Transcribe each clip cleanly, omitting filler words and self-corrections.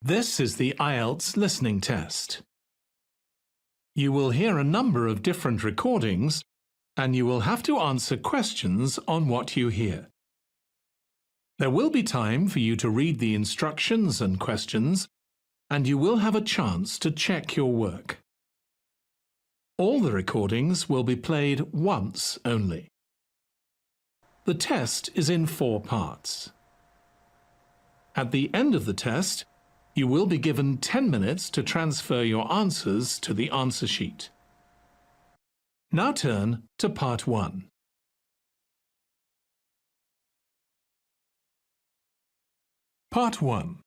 This is the IELTS listening test. You will hear a number of different recordings and you will have to answer questions on what you hear. There will be time for you to read the instructions and questions, and you will have a chance to check your work. All the recordings will be played once only. The test is in 4 parts. At the end of the test, you will be given 10 minutes to transfer your answers to the answer sheet. Now turn to Part 1. Part 1.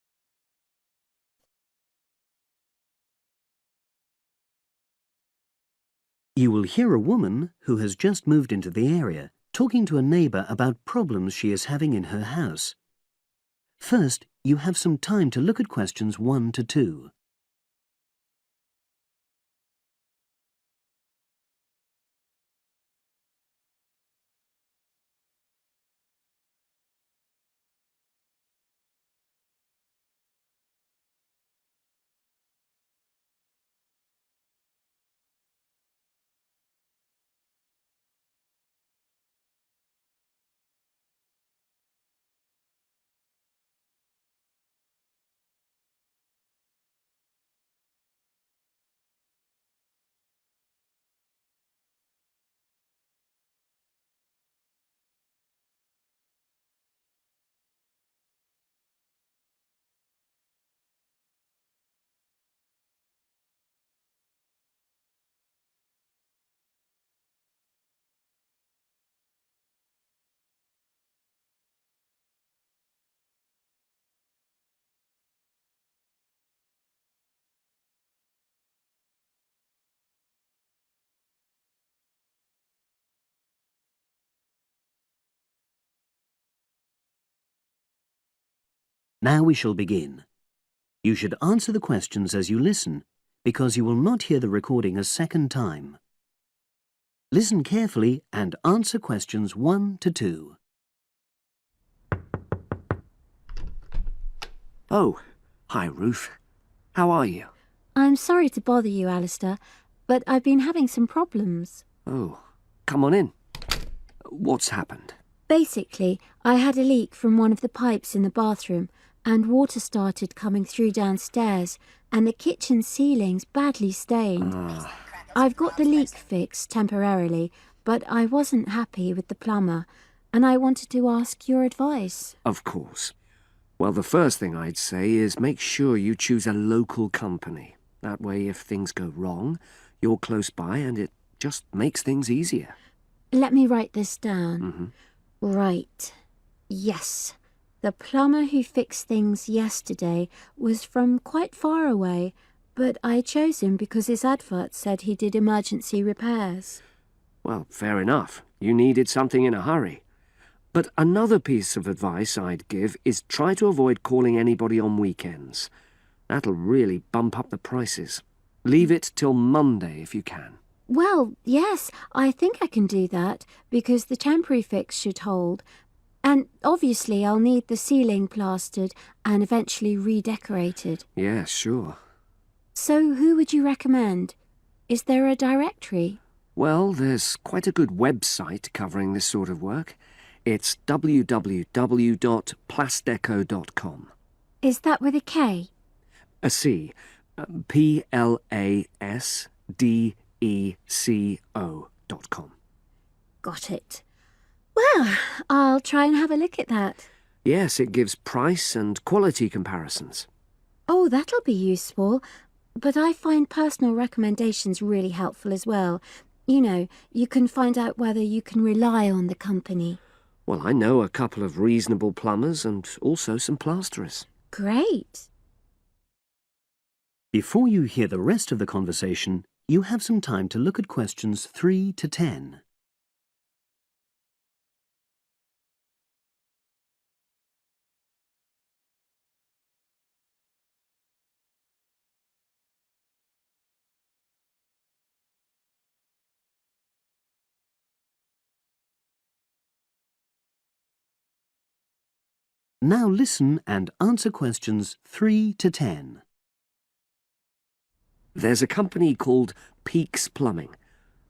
You will hear a woman who has just moved into the area talking to a neighbour about problems she is having in her house. First, you have some time to look at questions 1 to 2. Now we shall begin. You should answer the questions as you listen, because you will not hear the recording a second time. Listen carefully and answer questions 1 to 2. Oh, hi Ruth. How are you? I'm sorry to bother you, Alistair, but I've been having some problems. Oh, come on in. What's happened? Basically, I had a leak from one of the pipes in the bathroom, and water started coming through downstairs, and the kitchen ceiling's badly stained. I've got the leak fixed temporarily, but I wasn't happy with the plumber, and I wanted to ask your advice. Of course. Well, the first thing I'd say is make sure you choose a local company. That way, if things go wrong, you're close by and it just makes things easier. Let me write this down. Right. Yes. The plumber who fixed things yesterday was from quite far away, but I chose him because his advert said he did emergency repairs. Well, fair enough. You needed something in a hurry. But another piece of advice I'd give is try to avoid calling anybody on weekends. That'll really bump up the prices. Leave it till Monday if you can. Well, yes, I think I can do that, because the temporary fix should hold. And obviously I'll need the ceiling plastered and eventually redecorated. Yeah, sure. So who would you recommend? Is there a directory? Well, there's quite a good website covering this sort of work. It's www.plasdeco.com. Is that with a K? A C. PLASDECO.com. Got it. Well, I'll try and have a look at that. Yes, it gives price and quality comparisons. Oh, that'll be useful. But I find personal recommendations really helpful as well. You know, you can find out whether you can rely on the company. Well, I know a couple of reasonable plumbers and also some plasterers. Great. Before you hear the rest of the conversation, you have some time to look at questions 3 to 10. Now listen and answer questions 3 to 10. There's a company called Peaks Plumbing.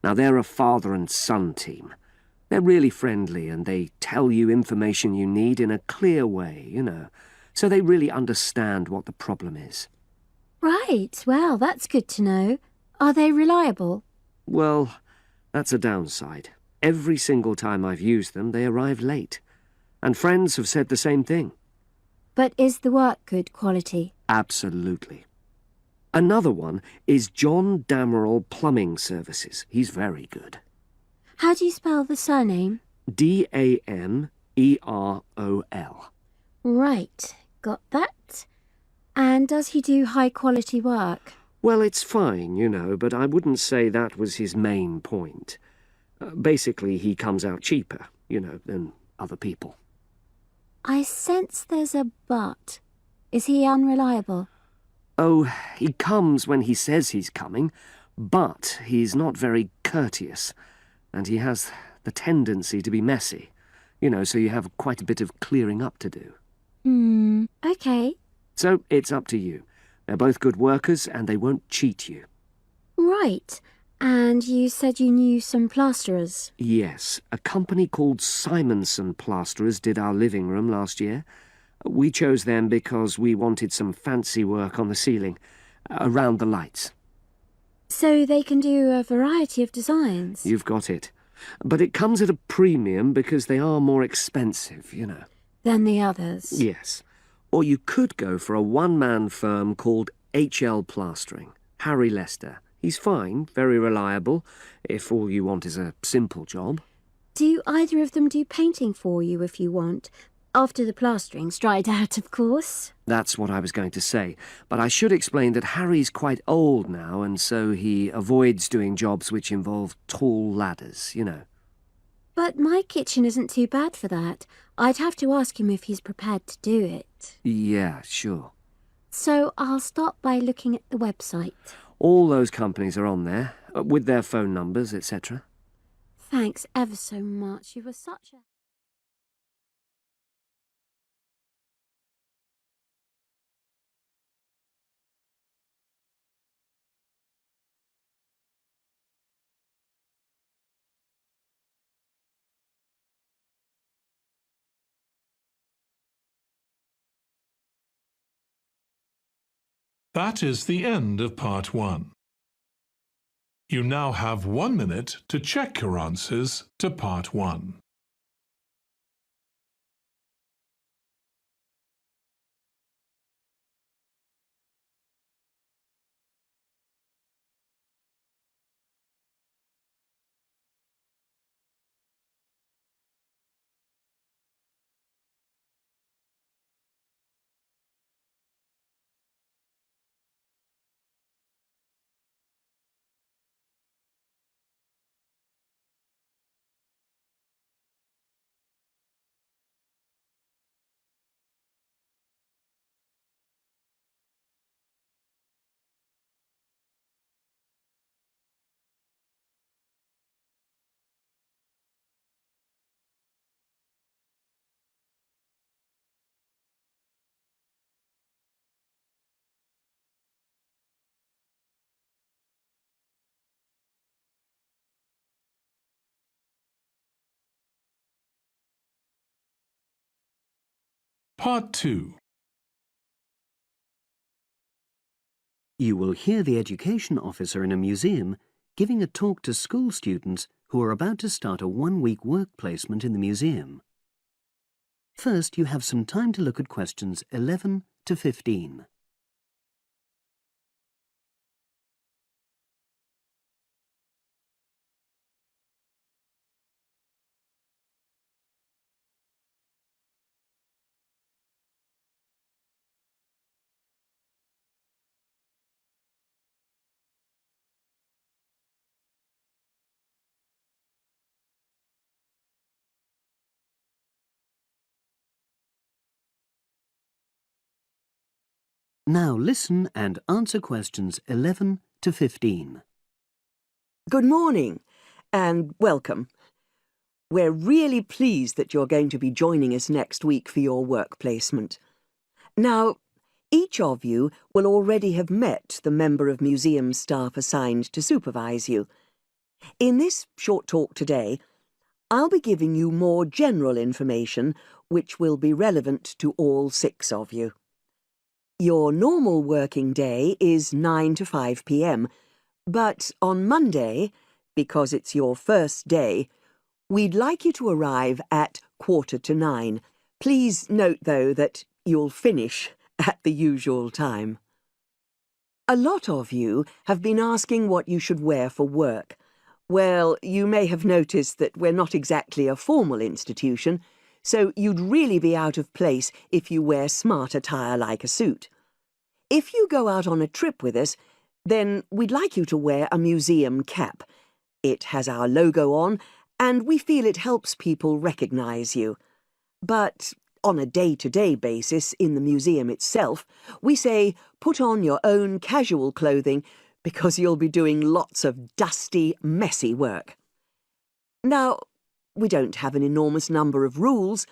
Now, they're a father and son team. They're really friendly and they tell you information you need in a clear way, so they really understand what the problem is. Right, well, that's good to know. Are they reliable? Well, that's a downside. Every single time I've used them, they arrive late. And friends have said the same thing. But is the work good quality? Absolutely. Another one is John Damerel Plumbing Services. He's very good. How do you spell the surname? Damerol. Right, got that. And does he do high-quality work? Well, it's fine, but I wouldn't say that was his main point. Basically, he comes out cheaper, than other people. I sense there's a but. Is he unreliable? Oh, he comes when he says he's coming, but he's not very courteous, and he has the tendency to be messy, so you have quite a bit of clearing up to do. Okay. So it's up to you. They're both good workers and they won't cheat you. Right. And you said you knew some plasterers? Yes, a company called Simonson Plasterers did our living room last year. We chose them because we wanted some fancy work on the ceiling, around the lights. So they can do a variety of designs? You've got it. But it comes at a premium because they are more expensive, Than the others? Yes. Or you could go for a one-man firm called HL Plastering. Harry Lester. He's fine, very reliable, if all you want is a simple job. Do either of them do painting for you if you want? After the plastering's dried out, of course. That's what I was going to say. But I should explain that Harry's quite old now, and so he avoids doing jobs which involve tall ladders, But my kitchen isn't too bad for that. I'd have to ask him if he's prepared to do it. Yeah, sure. So I'll start by looking at the website. All those companies are on there, with their phone numbers, etc. Thanks ever so much. You were such a... That is the end of part 1. You now have 1 minute to check your answers to part 1. Part 2. You will hear the education officer in a museum giving a talk to school students who are about to start a 1-week work placement in the museum. First, you have some time to look at questions 11 to 15. Now listen and answer questions 11 to 15. Good morning and welcome. We're really pleased that you're going to be joining us next week for your work placement. Now, each of you will already have met the member of museum staff assigned to supervise you. In this short talk today, I'll be giving you more general information which will be relevant to all 6 of you. Your normal working day is 9 to 5 p.m, but on Monday, because it's your first day, we'd like you to arrive at 8:45. Please note, though, that you'll finish at the usual time. A lot of you have been asking what you should wear for work. Well, you may have noticed that we're not exactly a formal institution, so you'd really be out of place if you wear smart attire like a suit. If you go out on a trip with us, then we'd like you to wear a museum cap. It has our logo on, and we feel it helps people recognise you. But on a day-to-day basis in the museum itself, we say put on your own casual clothing because you'll be doing lots of dusty, messy work. Now, we don't have an enormous number of rules,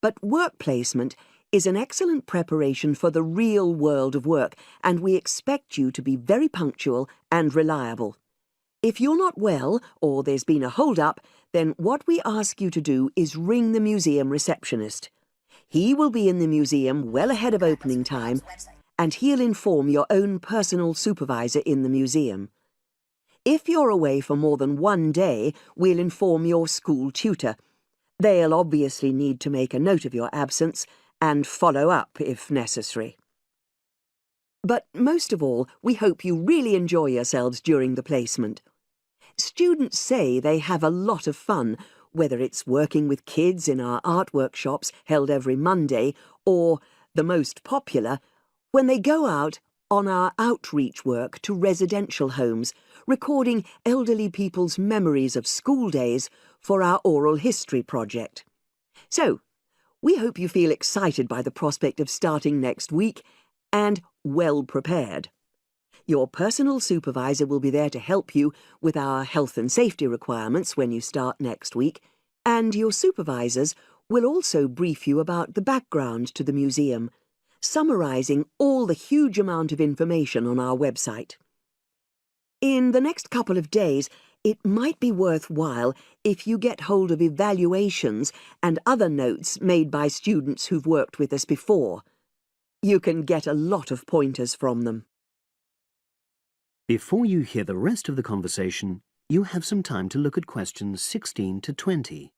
but work placement is an excellent preparation for the real world of work, and we expect you to be very punctual and reliable. If you're not well, or there's been a hold-up, then what we ask you to do is ring the museum receptionist. He will be in the museum well ahead of opening time, and he'll inform your own personal supervisor in the museum. If you're away for more than 1 day, we'll inform your school tutor. They'll obviously need to make a note of your absence and follow up if necessary. But most of all, we hope you really enjoy yourselves during the placement. Students say they have a lot of fun, whether it's working with kids in our art workshops held every Monday, or, the most popular, when they go out on our outreach work to residential homes, recording elderly people's memories of school days for our oral history project. So, we hope you feel excited by the prospect of starting next week and well prepared. Your personal supervisor will be there to help you with our health and safety requirements when you start next week, and your supervisors will also brief you about the background to the museum, summarising all the huge amount of information on our website. In the next couple of days, it might be worthwhile if you get hold of evaluations and other notes made by students who've worked with us before. You can get a lot of pointers from them. Before you hear the rest of the conversation, you have some time to look at questions 16 to 20.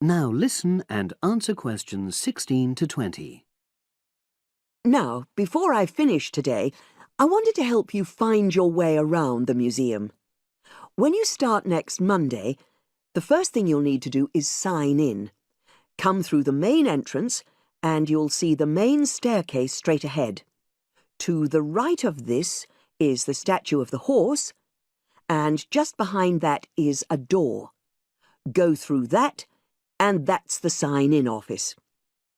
Now listen and answer questions 16 to 20. Now, before I finish today, I wanted to help you find your way around the museum. When you start next Monday, the first thing you'll need to do is sign in. Come through the main entrance and you'll see the main staircase straight ahead. To the right of this is the statue of the horse, and just behind that is a door. Go through that, and that's the sign-in office.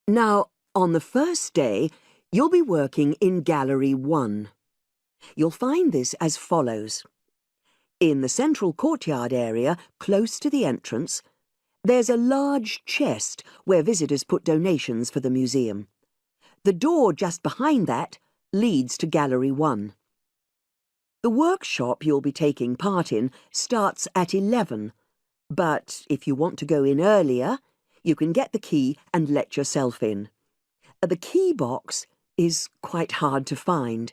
Now, on the first day, you'll be working in Gallery 1. You'll find this as follows. In the central courtyard area, close to the entrance, there's a large chest where visitors put donations for the museum. The door just behind that leads to Gallery 1. The workshop you'll be taking part in starts at 11, but if you want to go in earlier, you can get the key and let yourself in. The key box is quite hard to find.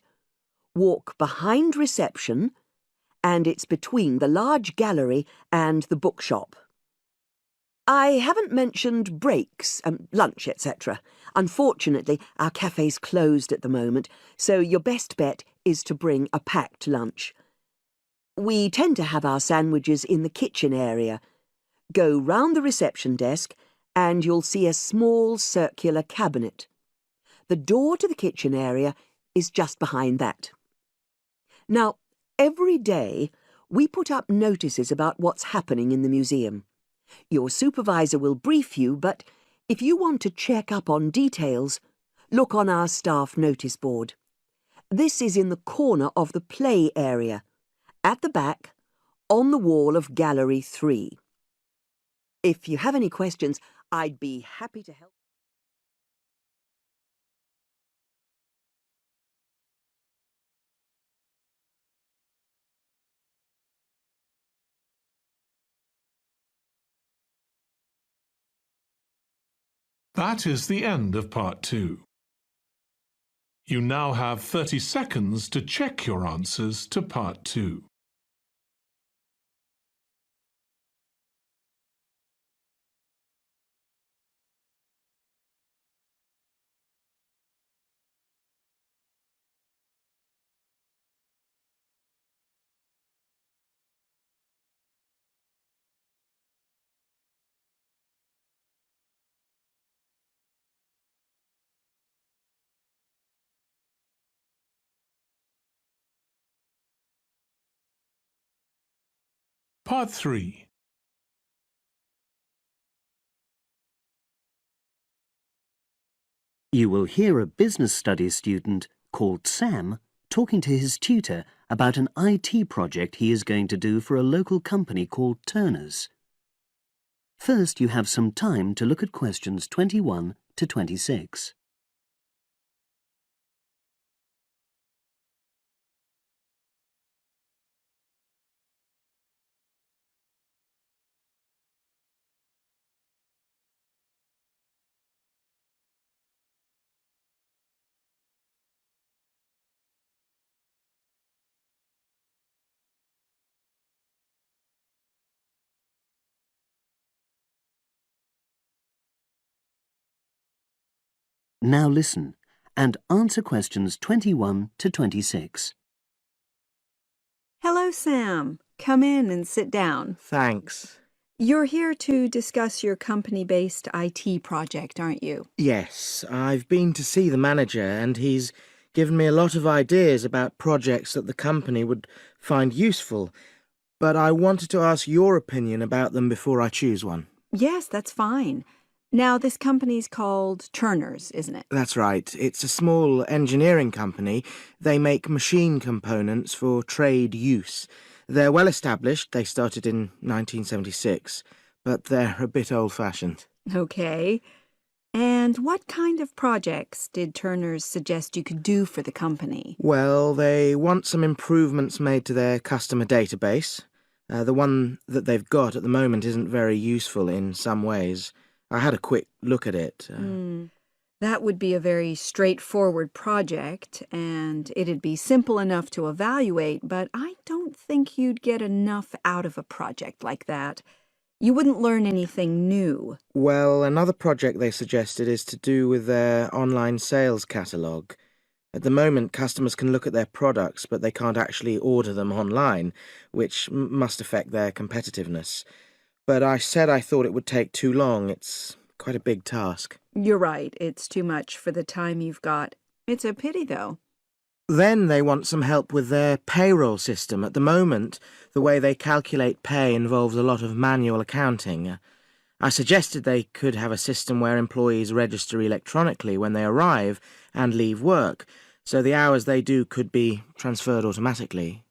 Walk behind reception, and it's between the large gallery and the bookshop. I haven't mentioned breaks, lunch, etc. Unfortunately, our cafe's closed at the moment, so your best bet is to bring a packed lunch. We tend to have our sandwiches in the kitchen area. Go round the reception desk and you'll see a small circular cabinet. The door to the kitchen area is just behind that. Now, every day we put up notices about what's happening in the museum. Your supervisor will brief you, but if you want to check up on details, look on our staff notice board. This is in the corner of the play area, at the back, on the wall of Gallery 3. If you have any questions, I'd be happy to help. That is the end of Part 2. You now have 30 seconds to check your answers to Part 2. Part 3. You will hear a business studies student called Sam talking to his tutor about an IT project he is going to do for a local company called Turner's. First, you have some time to look at questions 21 to 26. Now listen and answer questions 21 to 26. Hello, Sam. Come in and sit down. Thanks. You're here to discuss your company-based IT project, aren't you? Yes, I've been to see the manager and he's given me a lot of ideas about projects that the company would find useful, but I wanted to ask your opinion about them before I choose one. Yes, that's fine. Now, this company's called Turner's, isn't it? That's right. It's a small engineering company. They make machine components for trade use. They're well established. They started in 1976, but they're a bit old-fashioned. Okay. And what kind of projects did Turner's suggest you could do for the company? Well, they want some improvements made to their customer database. The one that they've got at the moment isn't very useful in some ways. I had a quick look at it. That would be a very straightforward project, and it'd be simple enough to evaluate, but I don't think you'd get enough out of a project like that. You wouldn't learn anything new. Well, another project they suggested is to do with their online sales catalogue. At the moment, customers can look at their products, but they can't actually order them online, which must affect their competitiveness. But I said I thought it would take too long. It's quite a big task. You're right. It's too much for the time you've got. It's a pity, though. Then they want some help with their payroll system. At the moment, the way they calculate pay involves a lot of manual accounting. I suggested they could have a system where employees register electronically when they arrive and leave work, so the hours they do could be transferred automatically.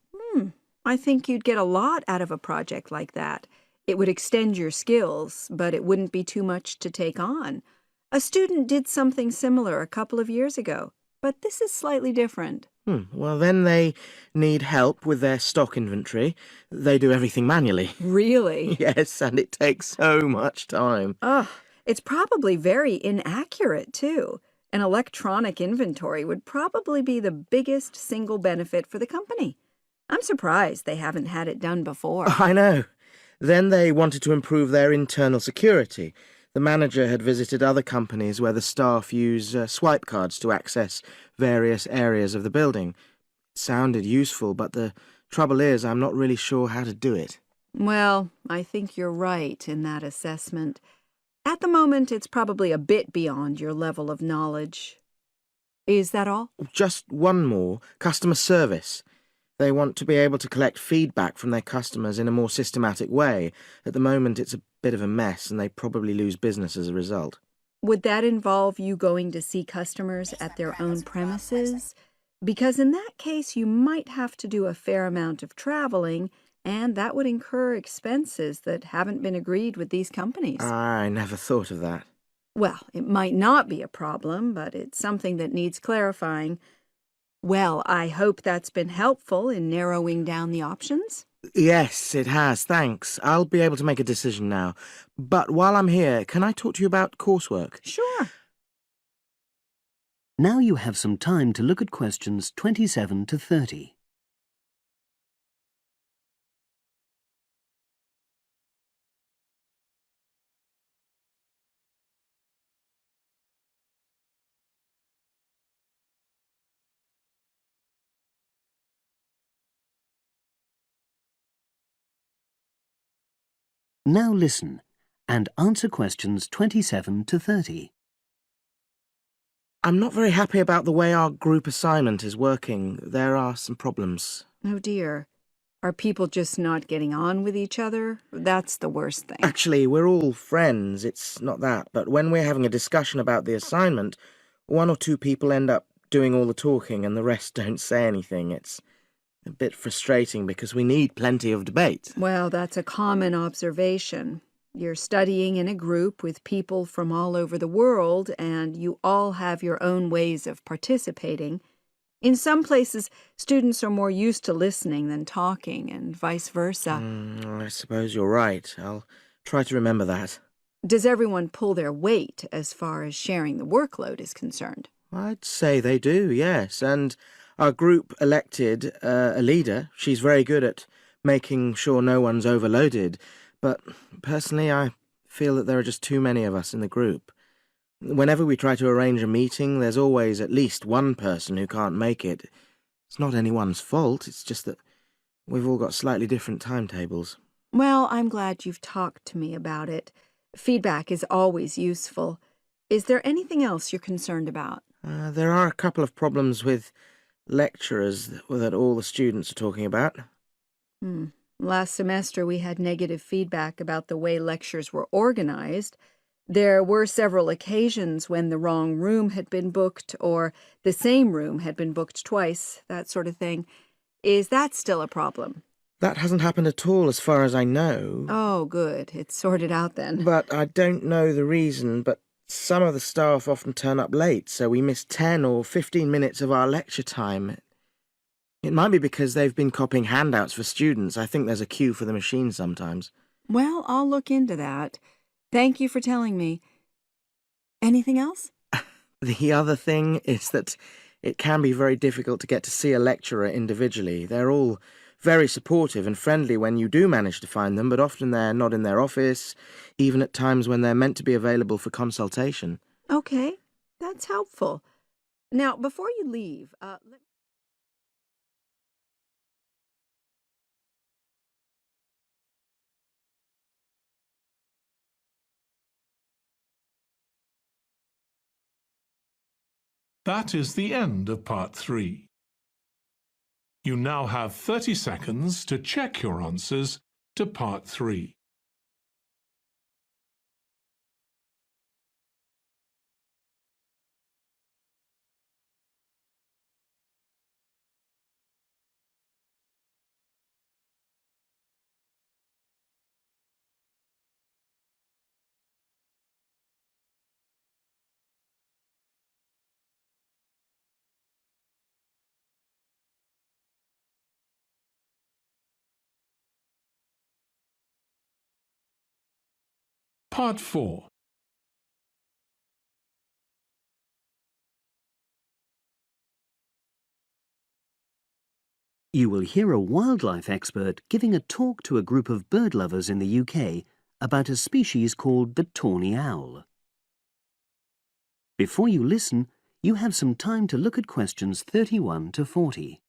I think you'd get a lot out of a project like that. It would extend your skills, but it wouldn't be too much to take on. A student did something similar a couple of years ago, but this is slightly different. Well, then they need help with their stock inventory. They do everything manually. Really? Yes, and it takes so much time. It's probably very inaccurate, too. An electronic inventory would probably be the biggest single benefit for the company. I'm surprised they haven't had it done before. I know. Then they wanted to improve their internal security. The manager had visited other companies where the staff use swipe cards to access various areas of the building. It sounded useful, but the trouble is I'm not really sure how to do it. Well, I think you're right in that assessment. At the moment, it's probably a bit beyond your level of knowledge. Is that all? Just one more. Customer service. They want to be able to collect feedback from their customers in a more systematic way. At the moment, it's a bit of a mess, and they probably lose business as a result. Would that involve you going to see customers at their own premises? Because in that case, you might have to do a fair amount of traveling, and that would incur expenses that haven't been agreed with these companies. I never thought of that. Well, it might not be a problem, but it's something that needs clarifying. Well, I hope that's been helpful in narrowing down the options. Yes, it has, thanks. I'll be able to make a decision now. But while I'm here, can I talk to you about coursework? Sure. Now you have some time to look at questions 27 to 30. Now listen and answer questions 27 to 30. I'm not very happy about the way our group assignment is working. There are some problems. Oh, dear. Are people just not getting on with each other? That's the worst thing. Actually, we're all friends, it's not that. But when we're having a discussion about the assignment, one or two people end up doing all the talking and the rest don't say anything. It's a bit frustrating because we need plenty of debate. Well, that's a common observation. You're studying in a group with people from all over the world, and you all have your own ways of participating. In some places, students are more used to listening than talking, and vice versa. I suppose you're right. I'll try to remember that. Does everyone pull their weight as far as sharing the workload is concerned? I'd say they do, yes. And our group elected a leader. She's very good at making sure no one's overloaded. But personally, I feel that there are just too many of us in the group. Whenever we try to arrange a meeting, there's always at least one person who can't make it. It's not anyone's fault, it's just that we've all got slightly different timetables. Well, I'm glad you've talked to me about it. Feedback is always useful. Is there anything else you're concerned about? There are a couple of problems with lecturers that all the students are talking about. Last semester, we had negative feedback about the way lectures were organized. There were several occasions when the wrong room had been booked or the same room had been booked twice, that sort of thing. Is that still a problem? That hasn't happened at all as far as I know. Oh, good. It's sorted out then. But I don't know the reason, but some of the staff often turn up late, so we miss 10 or 15 minutes of our lecture time. It might be because they've been copying handouts for students. I think there's a queue for the machine sometimes. Well, I'll look into that. Thank you for telling me. Anything else? The other thing is that it can be very difficult to get to see a lecturer individually. They're all very supportive and friendly when you do manage to find them, but often they're not in their office, even at times when they're meant to be available for consultation. Okay, that's helpful. Now, before you leave, That is the end of part 3. You now have 30 seconds to check your answers to part 3. Part 4. You will hear a wildlife expert giving a talk to a group of bird lovers in the UK about a species called the tawny owl. Before you listen, you have some time to look at questions 31 to 40.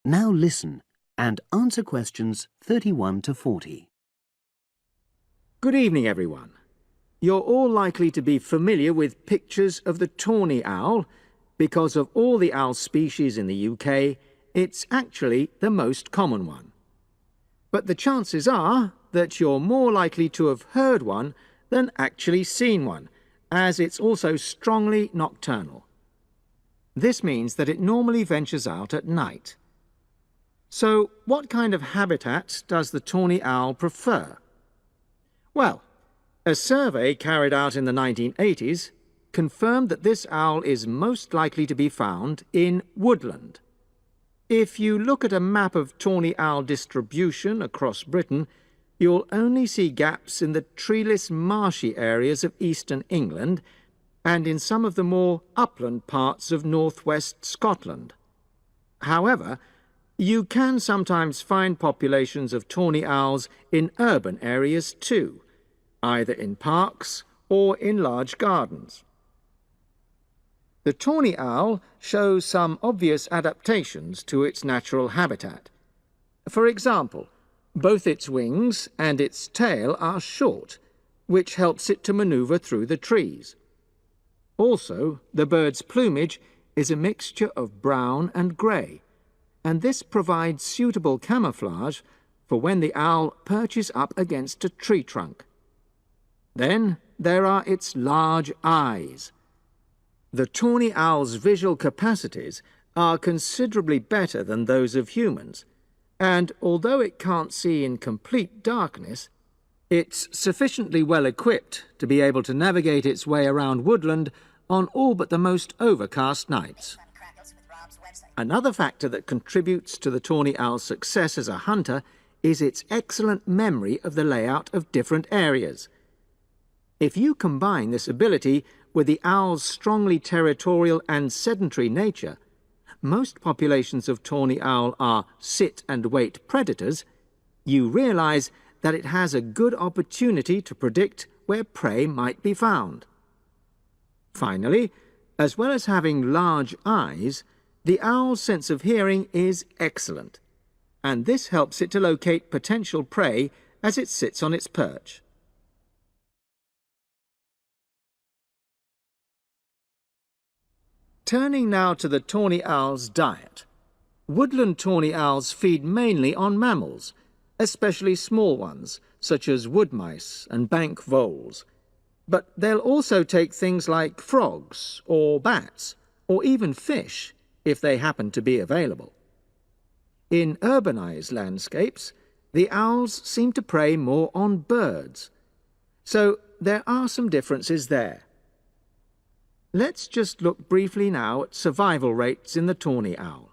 Now listen and answer questions 31 to 40. Good evening, everyone. You're all likely to be familiar with pictures of the tawny owl. Because of all the owl species in the UK, it's actually the most common one. But the chances are that you're more likely to have heard one than actually seen one, as it's also strongly nocturnal. This means that it normally ventures out at night. So, what kind of habitat does the tawny owl prefer? Well, a survey carried out in the 1980s confirmed that this owl is most likely to be found in woodland. If you look at a map of tawny owl distribution across Britain, you'll only see gaps in the treeless marshy areas of eastern England and in some of the more upland parts of northwest Scotland. However, you can sometimes find populations of tawny owls in urban areas too, either in parks or in large gardens. The tawny owl shows some obvious adaptations to its natural habitat. For example, both its wings and its tail are short, which helps it to maneuver through the trees. Also, the bird's plumage is a mixture of brown and grey, and this provides suitable camouflage for when the owl perches up against a tree trunk. Then there are its large eyes. The tawny owl's visual capacities are considerably better than those of humans, and although it can't see in complete darkness, it's sufficiently well equipped to be able to navigate its way around woodland on all but the most overcast nights. Another factor that contributes to the tawny owl's success as a hunter is its excellent memory of the layout of different areas. If you combine this ability with the owl's strongly territorial and sedentary nature, most populations of tawny owl are sit-and-wait predators, you realize that it has a good opportunity to predict where prey might be found. Finally, as well as having large eyes, the owl's sense of hearing is excellent, and this helps it to locate potential prey as it sits on its perch. Turning now to the tawny owl's diet. Woodland tawny owls feed mainly on mammals, especially small ones, such as wood mice and bank voles. But they'll also take things like frogs or bats, or even fish, if they happen to be available. In urbanized landscapes, the owls seem to prey more on birds. So there are some differences there. Let's just look briefly now at survival rates in the tawny owl.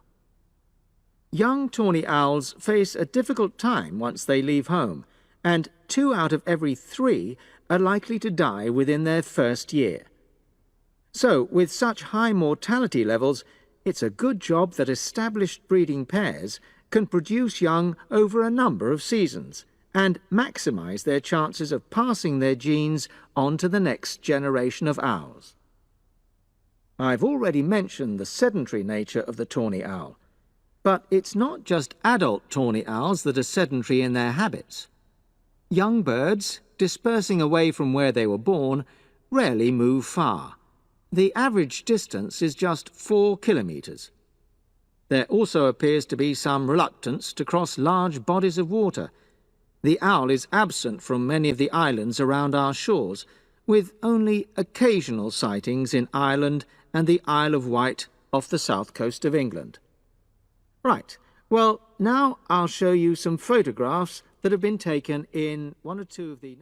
Young tawny owls face a difficult time once they leave home, and 2 out of every 3 are likely to die within their first year. So, with such high mortality levels, it's a good job that established breeding pairs can produce young over a number of seasons and maximize their chances of passing their genes on to the next generation of owls. I've already mentioned the sedentary nature of the tawny owl, but it's not just adult tawny owls that are sedentary in their habits. Young birds, dispersing away from where they were born, rarely move far. The average distance is just 4 kilometres. There also appears to be some reluctance to cross large bodies of water. The owl is absent from many of the islands around our shores, with only occasional sightings in Ireland and the Isle of Wight off the south coast of England. Right, well, now I'll show you some photographs that have been taken in 1 or 2 of the...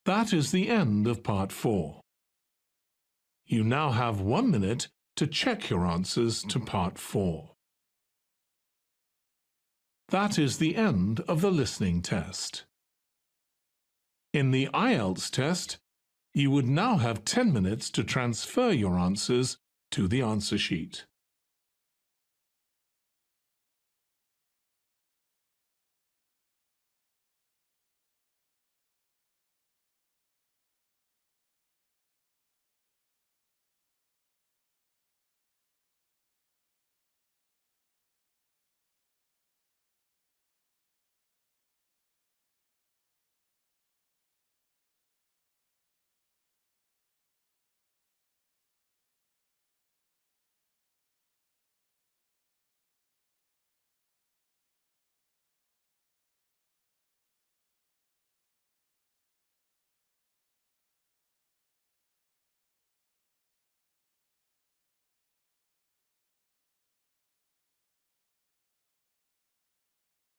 That is the end of part 4. You now have 1 minute to check your answers to part 4. That is the end of the listening test. In the IELTS test, you would now have 10 minutes to transfer your answers to the answer sheet.